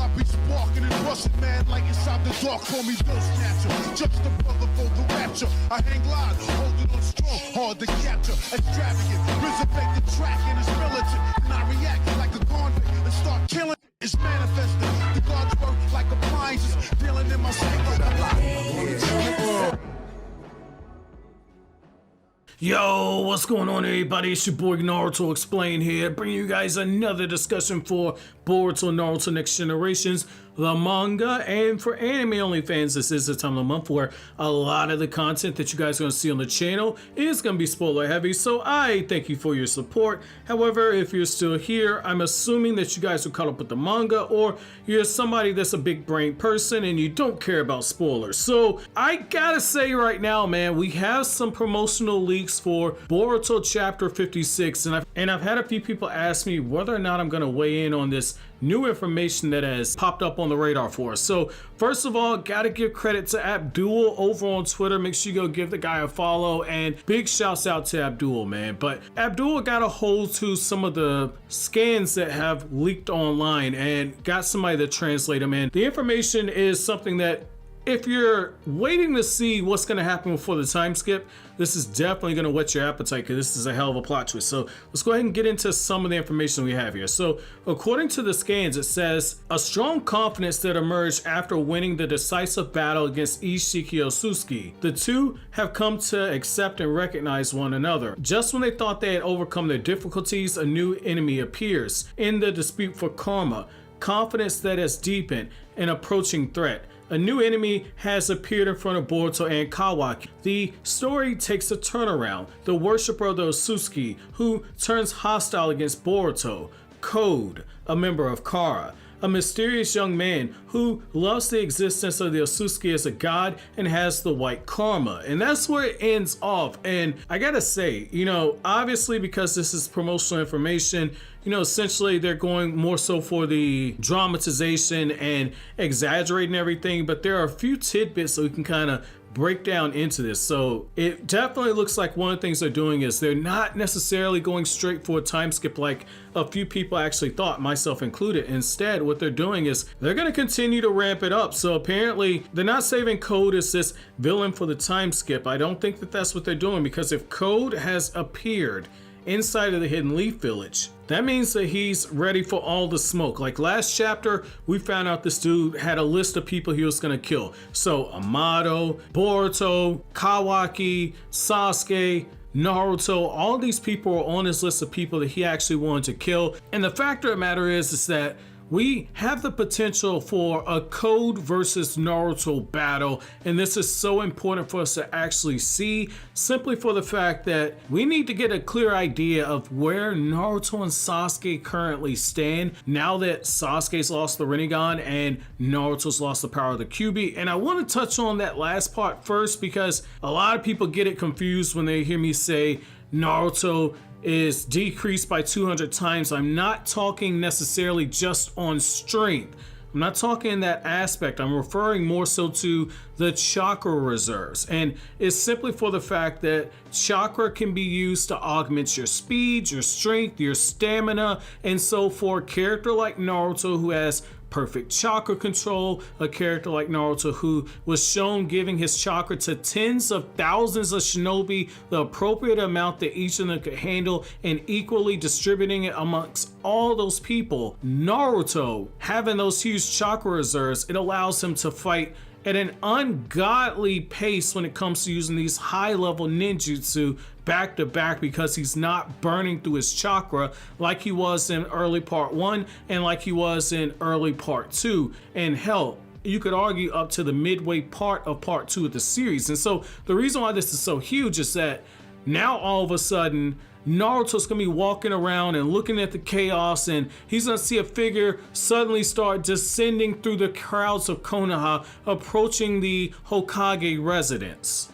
I be sparking and busting mad like inside the dark. Call me Bill Snatcher, just a brother for the rapture. I hang live, holding on strong, hard to capture. Extravagant, resurrect the track and it's militant. And I react like a convict and start killing. It's manifesting. The gods work like appliances, dealing in my psyche. Yo, what's going on, everybody? It's your boy Naruto Explain here, bringing you guys another discussion for Boruto Naruto Next Generations, the manga. And for anime-only fans, this is the time of the month where a lot of the content that you guys are going to see on the channel is going to be spoiler-heavy, so I thank you for your support. However, if you're still here, I'm assuming that you guys are caught up with the manga, or you're somebody that's a big-brain person and you don't care about spoilers. So, I gotta say right now, man, we have some promotional leaks for Boruto Chapter 56, and I've had a few people ask me whether or not I'm going to weigh in on this new information that has popped up on the radar for us. So first of all, gotta give credit to Abdul over on Twitter. Make sure you go give the guy a follow, and big shouts out to Abdul, man. But Abdul got a hold to some of the scans that have leaked online and got somebody to translate them, and the information is something that, if you're waiting to see what's going to happen before the time skip, this is definitely going to whet your appetite, because this is a hell of a plot twist. So let's go ahead and get into some of the information we have here. So according to the scans, it says a strong confidence that emerged after winning the decisive battle against Ishiki Osusuki. The two have come to accept and recognize one another. Just when they thought they had overcome their difficulties, a new enemy appears. In the dispute for karma, confidence that has deepened, an approaching threat. A new enemy has appeared in front of Boruto and Kawaki. The story takes a turnaround. The worshipper of the Osusuki, who turns hostile against Boruto. Code, a member of Kara. A mysterious young man who loves the existence of the Osusuki as a god and has the white karma. And that's where it ends off. And I gotta say, obviously, because this is promotional information, essentially they're going more so for the dramatization and exaggerating everything, but there are a few tidbits that we can kind of break down into this. So it definitely looks like one of the things they're doing is they're not necessarily going straight for a time skip like a few people actually thought, myself included. Instead, what they're doing is they're going to continue to ramp it up. So apparently they're not saving Code as this villain for the time skip. I don't think that that's what they're doing, because if Code has appeared inside of the Hidden Leaf Village, that means that he's ready for all the smoke. Like last chapter, we found out this dude had a list of people he was gonna kill. So Amato, Boruto, Kawaki, Sasuke, Naruto, all these people are on his list of people that he actually wanted to kill. And the fact of the matter is that we have the potential for a Code versus Naruto battle, and this is so important for us to actually see, simply for the fact that we need to get a clear idea of where Naruto and Sasuke currently stand now that Sasuke's lost the Rinnegan and Naruto's lost the power of the Kyuubi. And I want to touch on that last part first, because a lot of people get it confused when they hear me say Naruto is decreased by 200 times. I'm not talking necessarily just on strength. I'm not talking in that aspect. I'm referring more so to the chakra reserves. And it's simply for the fact that chakra can be used to augment your speed, your strength, your stamina. And so for a character like Naruto, who has perfect chakra control, a character like Naruto who was shown giving his chakra to tens of thousands of shinobi, the appropriate amount that each of them could handle, and equally distributing it amongst all those people. Naruto having those huge chakra reserves, it allows him to fight at an ungodly pace when it comes to using these high-level ninjutsu back to back, because he's not burning through his chakra like he was in early part 1 and like he was in early part 2, and hell, you could argue up to the midway part of part 2 of the series. And so the reason why this is so huge is that now all of a sudden Naruto's gonna be walking around and looking at the chaos, and he's gonna see a figure suddenly start descending through the crowds of Konoha, approaching the Hokage residence.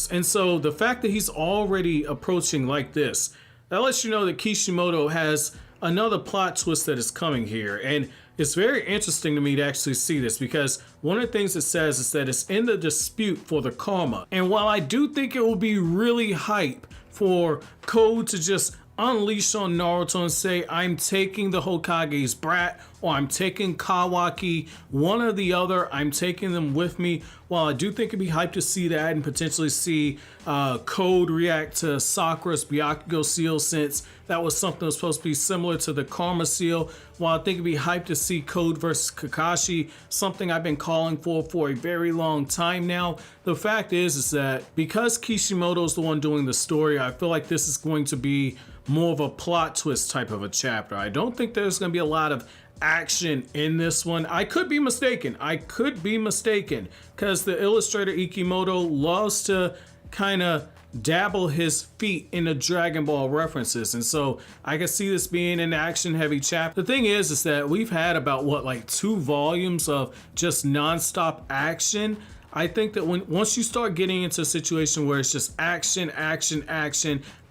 And so the fact that he's already approaching like this, that lets you know that Kishimoto has another plot twist that is coming here. And It's very interesting to me to actually see this, because one of the things it says is that it's in the dispute for the karma. And while I do think it will be really hype for Code to just unleash on Naruto and say, I'm taking the Hokage's brat, or I'm taking Kawaki, one or the other, I'm taking them with me. While I do think it'd be hype to see that and potentially see Code react to Sakura's Byakugo seal, since that was something that was supposed to be similar to the Karma seal. While I think it'd be hype to see Code versus Kakashi, something I've been calling for a very long time now. The fact is that because Kishimoto's the one doing the story, I feel like this is going to be more of a plot twist type of a chapter. I don't think there's going to be a lot of action in this one. I could be mistaken, because the illustrator Ikimoto loves to kind of dabble his feet into Dragon Ball references, and so I can see this being an action heavy chapter. The thing is that we've had about like 2 volumes of just non-stop action. I think that once you start getting into a situation where it's just action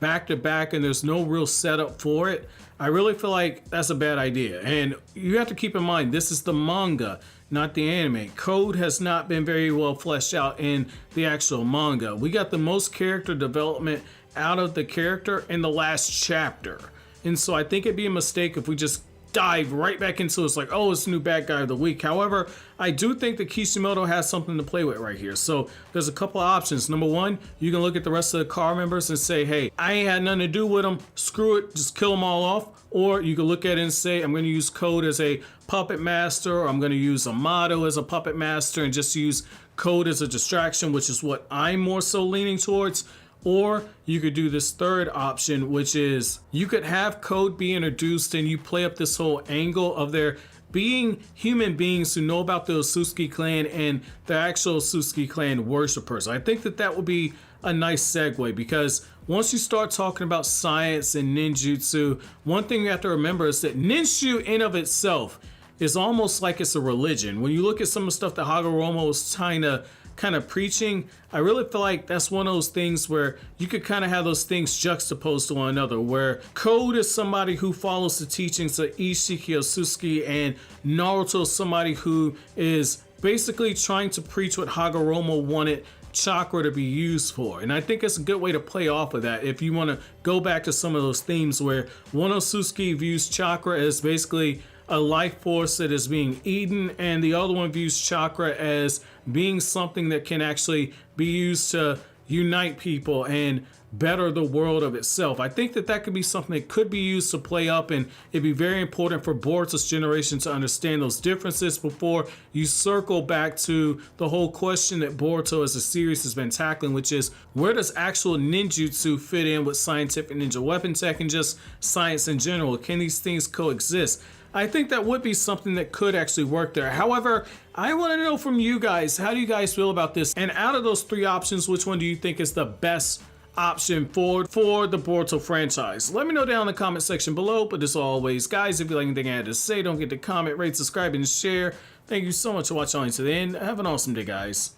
back to back and there's no real setup for it, I really feel like that's a bad idea. And you have to keep in mind, this is the manga, not the anime. Code has not been very well fleshed out in the actual manga. We got the most character development out of the character in the last chapter. And so I think it'd be a mistake if we just dive right back into it's like, oh, it's the new bad guy of the week. However, I do think that Kishimoto has something to play with right here. So there's a couple of options. Number one, you can look at the rest of the car members and say, hey, I ain't had nothing to do with them, screw it, just kill them all off. Or you can look at it and say, I'm going to use Code as a puppet master, or I'm going to use Amato as a puppet master and just use Code as a distraction, which is what I'm more so leaning towards. Or you could do this third option, which is you could have Code be introduced and you play up this whole angle of there being human beings who know about the Otsutsuki clan and the actual Otsutsuki clan worshippers. I think that that would be a nice segue, because once you start talking about science and ninjutsu, one thing you have to remember is that ninjutsu in of itself is almost like it's a religion. When you look at some of the stuff that Hagoromo was kind of preaching, I really feel like that's one of those things where you could kind of have those things juxtaposed to one another, where Code is somebody who follows the teachings of Ishiki Otsutsuki, and Naruto is somebody who is basically trying to preach what Hagoromo wanted chakra to be used for. And I think it's a good way to play off of that if you want to go back to some of those themes where one Otsutsuki views chakra as basically a life force that is being eaten, and the other one views chakra as being something that can actually be used to unite people and better the world of itself. I think that that could be something that could be used to play up, and it'd be very important for Boruto's generation to understand those differences before you circle back to the whole question that Boruto as a series has been tackling, which is where does actual ninjutsu fit in with scientific ninja weapon tech and just science in general? Can these things coexist? I think that would be something that could actually work there. However, I want to know from you guys, how do you guys feel about this? And out of those 3 options, which one do you think is the best option for the Boruto franchise? Let me know down in the comment section below. But as always, guys, if you like anything I had to say, don't forget to comment, rate, subscribe, and share. Thank you so much for watching all the way to the end. Have an awesome day, guys.